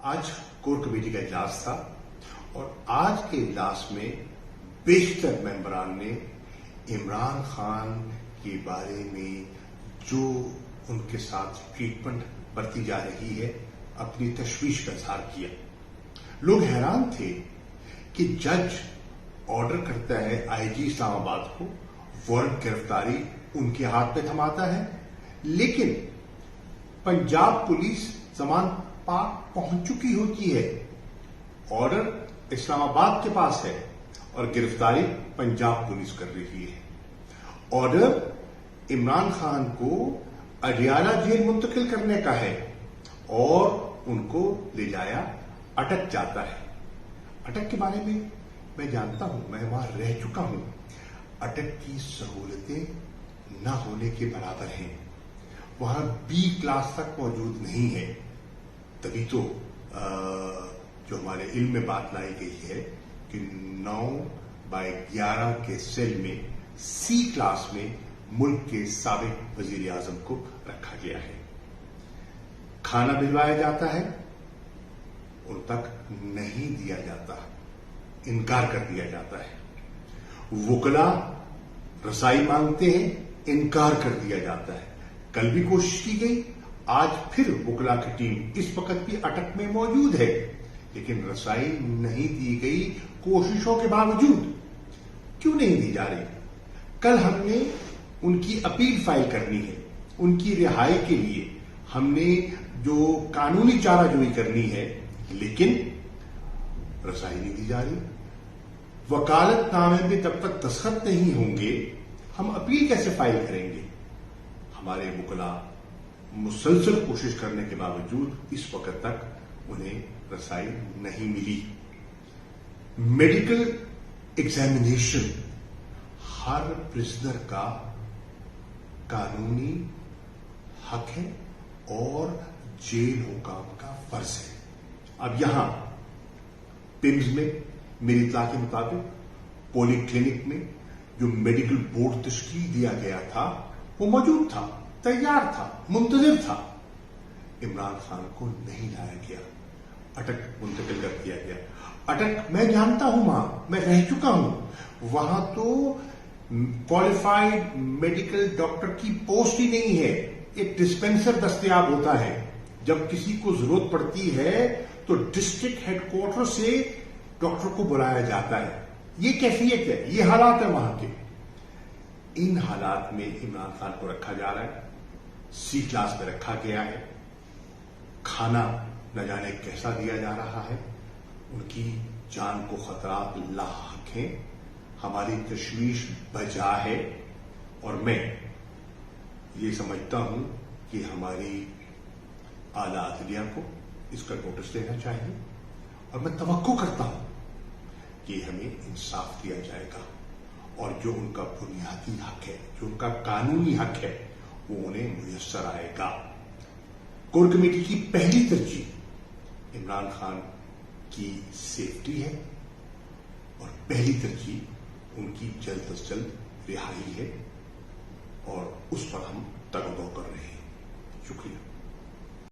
آج core committee کا اجلاس تھا اور آج کے اجلاس میں بیشتر ممبران نے عمران خان کے بارے میں جو ان کے ساتھ ٹریٹمنٹ برتی جا رہی ہے اپنی تشویش کا اظہار کیا۔ لوگ حیران تھے کہ جج آرڈر کرتا ہے آئی جی اسلام آباد کو، وارنٹ گرفتاری ان کے ہاتھ میں تھماتا ہے، لیکن پنجاب پولیس زمان پاک پہنچ چکی ہوتی ہے، آرڈر اسلام آباد کے پاس ہے اور گرفتاری پنجاب پولیس کر رہی ہے۔ آرڈر عمران خان کو اڈیالہ جیل منتقل کرنے کا ہے اور ان کو لے جایا اٹک جاتا ہے۔ اٹک کے بارے میں جانتا ہوں، میں وہاں رہ چکا ہوں۔ اٹک کی سہولتیں نہ ہونے کے برابر ہیں، وہاں بی کلاس تک موجود نہیں ہے۔ تبھی تو جو ہمارے علم میں بات لائی گئی ہے کہ 9/11 کے سیل میں سی کلاس میں ملک کے سابق وزیر اعظم کو رکھا گیا ہے۔ کھانا بھجوایا جاتا ہے، ان تک نہیں دیا جاتا، انکار کر دیا جاتا ہے۔ وکلا رسائی مانگتے ہیں، انکار کر دیا جاتا ہے۔ کل بھی کوشش کی گئی، آج پھر وکلا کی ٹیم اس وقت بھی اٹک میں موجود ہے، لیکن رسائی نہیں دی گئی کوششوں کے باوجود۔ کیوں نہیں دی جا رہی؟ کل ہم نے ان کی اپیل فائل کرنی ہے، ان کی رہائی کے لیے ہم نے جو قانونی چارہ جوئی کرنی ہے، لیکن رسائی نہیں دی جا رہی۔ وکالت نامے میں جب تک دستخط نہیں ہوں گے ہم اپیل کیسے فائل کریں گے؟ ہمارے وکلا مسلسل کوشش کرنے کے باوجود اس وقت تک انہیں رسائی نہیں ملی۔ میڈیکل ایگزامینیشن ہر پرزنر کا قانونی حق ہے اور جیل حکام کا فرض ہے۔ اب یہاں پمز میں میری اطلاع کے مطابق پولی کلینک میں جو میڈیکل بورڈ تشکیل دیا گیا تھا وہ موجود تھا، تیار تھا، منتظر تھا۔ عمران خان کو نہیں لایا گیا، اٹک منتقل کر دیا گیا۔ اٹک میں جانتا ہوں، وہاں میں رہ چکا ہوں، وہاں تو کوالیفائڈ میڈیکل ڈاکٹر کی پوسٹ ہی نہیں ہے، ایک ڈسپینسر دستیاب ہوتا ہے۔ جب کسی کو ضرورت پڑتی ہے تو ڈسٹرکٹ ہیڈ کوارٹر سے ڈاکٹر کو بلایا جاتا ہے۔ یہ کیفیت ہے، یہ حالات ہے وہاں کے۔ ان حالات میں عمران خان کو رکھا جا رہا ہے، سی کلاس میں رکھا گیا ہے، کھانا نہ جانے کیسا دیا جا رہا ہے، ان کی جان کو خطرات لاحق ہیں۔ ہماری تشویش بجا ہے اور میں یہ سمجھتا ہوں کہ ہماری اعلیٰ عدلیہ کو اس کا نوٹس دینا چاہیے اور میں توقع کرتا ہوں کہ ہمیں انصاف دیا جائے گا اور جو ان کا بنیادی حق ہے، جو ان کا قانونی حق ہے، وہ انہیں میسر آئے گا۔ کور کمیٹی کی پہلی ترجیح عمران خان کی سیفٹی ہے اور پہلی ترجیح ان کی جلد از جلد رہائی ہے اور اس پر ہم تگ و دو کر رہے ہیں۔ شکریہ۔